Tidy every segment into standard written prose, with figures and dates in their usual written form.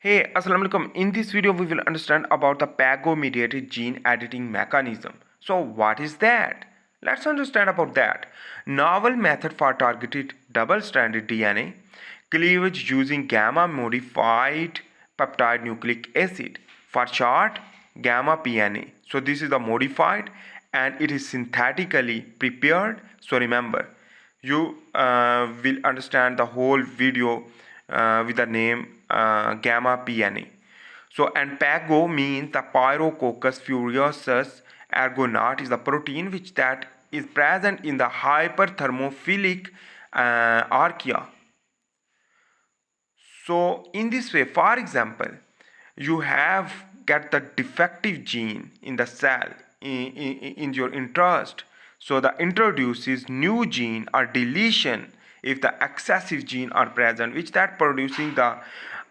Hey, Assalamu alaikum. In this video, we will understand about the PAgO mediated gene editing mechanism. So, what is that? Let's understand about that. Novel method for targeted double-stranded DNA cleavage using gamma modified peptide nucleic acid. For short, γPNA. So, this is the modified and it is synthetically prepared. So, remember, you will understand the whole video with the name γPNA. So, and PAgO means the Pyrococcus furiosus ergonaut is the protein which that is present in the hyperthermophilic archaea. So, in this way, for example, you have get the defective gene in the cell in your interest. So, the introduces new gene or deletion if the excessive gene are present, which that producing the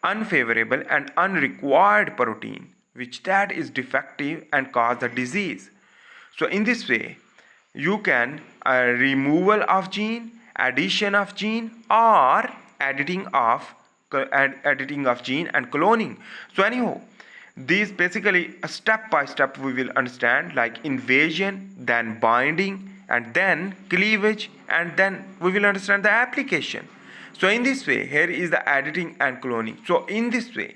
unfavorable and unrequired protein, which that is defective and cause the disease. So, in this way, you can removal of gene, addition of gene, or editing of gene and cloning. So anyhow, these basically step by step we will understand, like invasion, then binding, and then cleavage, and then we will understand the application. So in this way, here is the editing and cloning. So in this way,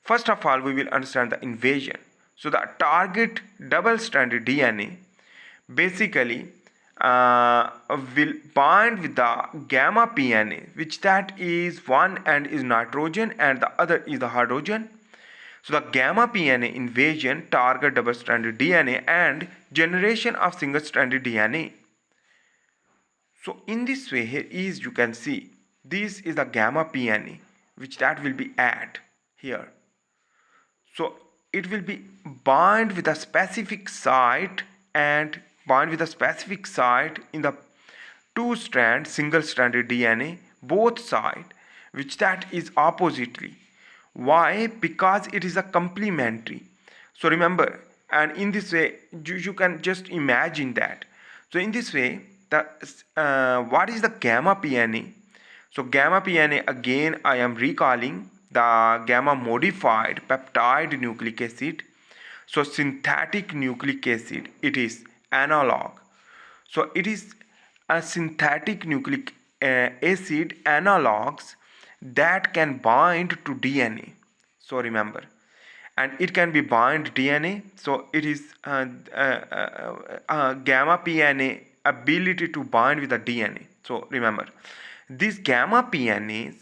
first of all, we will understand the invasion. So the target double-stranded DNA basically will bind with the γPNA, which that is one end is nitrogen and the other is the hydrogen. So the γPNA invasion target double-stranded DNA and generation of single-stranded DNA. So in this way, here is you can see this is the γPNA which that will be add here. So it will be bind with a specific site and bind with a specific site in the two strand single stranded DNA both side, which that is oppositely. Why? Because it is a complementary. So remember, and in this way you can just imagine that. So in this way, the what is the γPNA? So γPNA, again I am recalling the gamma modified peptide nucleic acid. So synthetic nucleic acid, it is analog. So it is a synthetic nucleic acid analogs that can bind to DNA. So remember, and it can be bind DNA. So it is γPNA ability to bind with the DNA. So remember, these γPNAs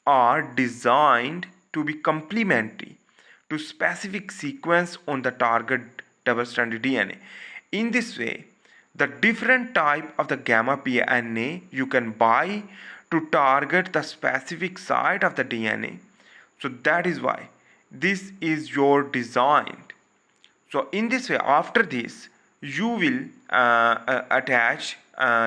are designed to be complementary to specific sequence on the target double-stranded DNA. In this way, the different type of the γPNA you can buy to target the specific site of the DNA. So that is why this is your designed. So in this way, after this, you will attach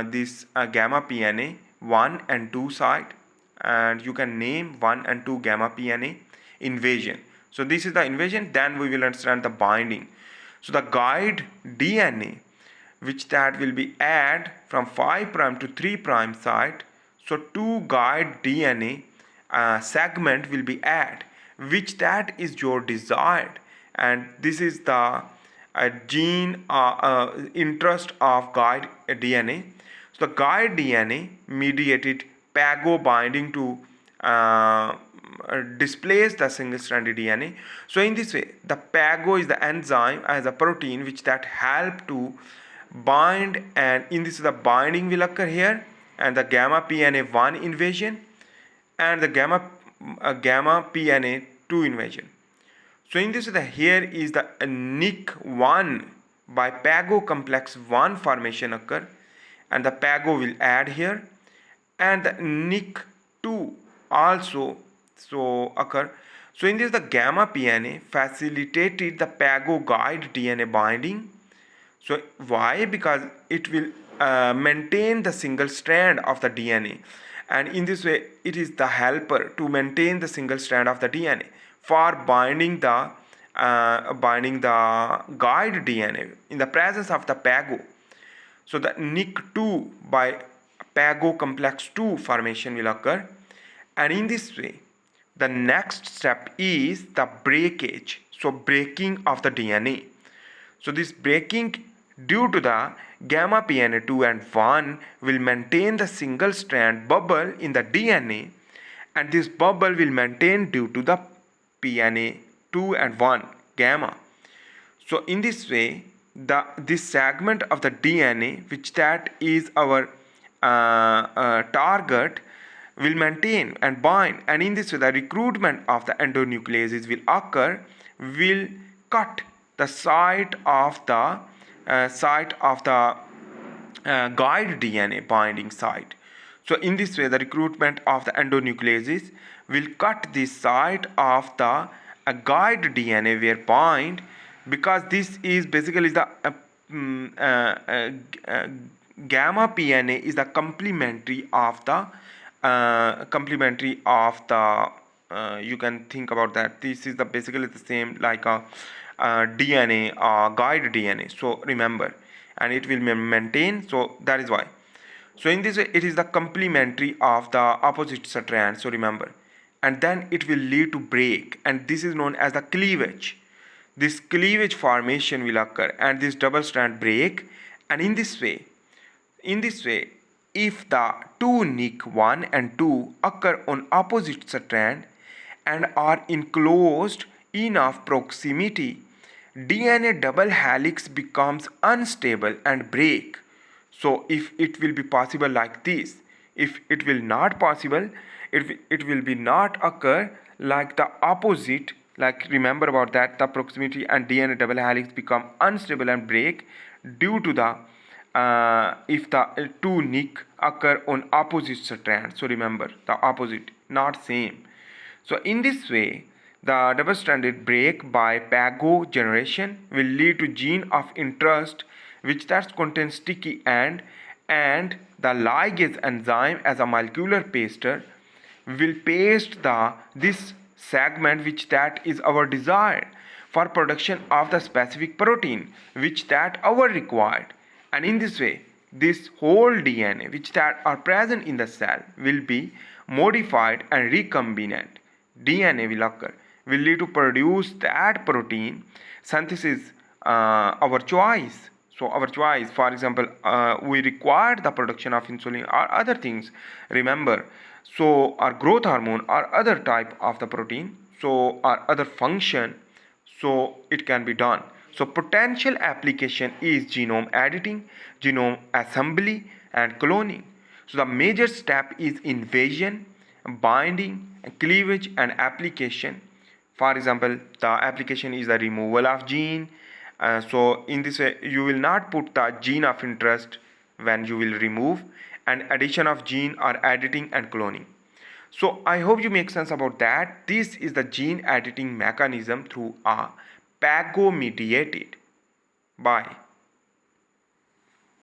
this γPNA 1 and 2 site, and you can name 1 and 2 γPNA invasion. So this is the invasion. Then we will understand the binding. So the guide DNA, which that will be add from 5' to 3' site. So 2 guide DNA segment will be add, which that is your desired, and this is the gene interest of guide DNA. So the guide DNA mediated PAgO binding to displace the single-stranded DNA. So in this way, the PAgO is the enzyme as a protein which that help to bind, and in this the binding will occur here, and the γPNA 1 invasion and the γPNA 2 invasion. So in this the here is the NIC 1 by PAgO complex 1 formation occur, and the PAgO will add here, and the NIC 2 also so occur. So in this the γPNA facilitated the PAgO guide DNA binding. So why? Because it will maintain the single strand of the DNA, and in this way it is the helper to maintain the single strand of the DNA for binding the guide DNA in the presence of the PAgO. So the NIC 2 by PAgO complex 2 formation will occur, and in this way the next step is the breakage. So breaking of the DNA. So this breaking due to the gamma PNA 2 and 1 will maintain the single strand bubble in the DNA, and this bubble will maintain due to the PNA 2 and 1 gamma. So in this way, this segment of the DNA, which that is our target, will maintain and bind, and in this way the recruitment of the endonucleases will occur, will cut the site of the guide DNA binding site. So in this way the recruitment of the endonucleases will cut the site of the guide DNA where bind, because this is basically the gamma PNA is the complementary of the you can think about that. This is the basically the same like a DNA guide DNA. So remember, and it will maintain. So that is why. So in this way, it is the complementary of the opposite strand. So remember, and then it will lead to break, and this is known as the cleavage. This cleavage formation will occur, and this double strand break, and in this way, if the two nick 1 and 2 occur on opposite strand and are in close enough proximity, DNA double helix becomes unstable and break. So if it will be possible like this, if it will not possible, it will be not occur like the opposite. Like remember about that, the proximity and DNA double helix become unstable and break due to the if the two nick occur on opposite strand. So remember, the opposite, not same. So in this way, the double-stranded break by PAgO generation will lead to gene of interest, which that contains sticky end, and the ligase enzyme as a molecular paster will paste this segment, which that is our desired for production of the specific protein which that our required. And in this way, this whole DNA which that are present in the cell will be modified and recombinant DNA will occur, will lead to produce that protein synthesis our choice. So our choice, for example, we require the production of insulin or other things, remember. So our growth hormone or other type of the protein, so our other function, so it can be done. So potential application is genome editing, genome assembly and cloning. So the major step is invasion, binding, cleavage and application. For example, the application is the removal of gene. So in this way, you will not put the gene of interest when you will remove, and addition of gene or editing and cloning. So I hope you make sense about that. This is the gene editing mechanism through a PAgO mediated. Bye.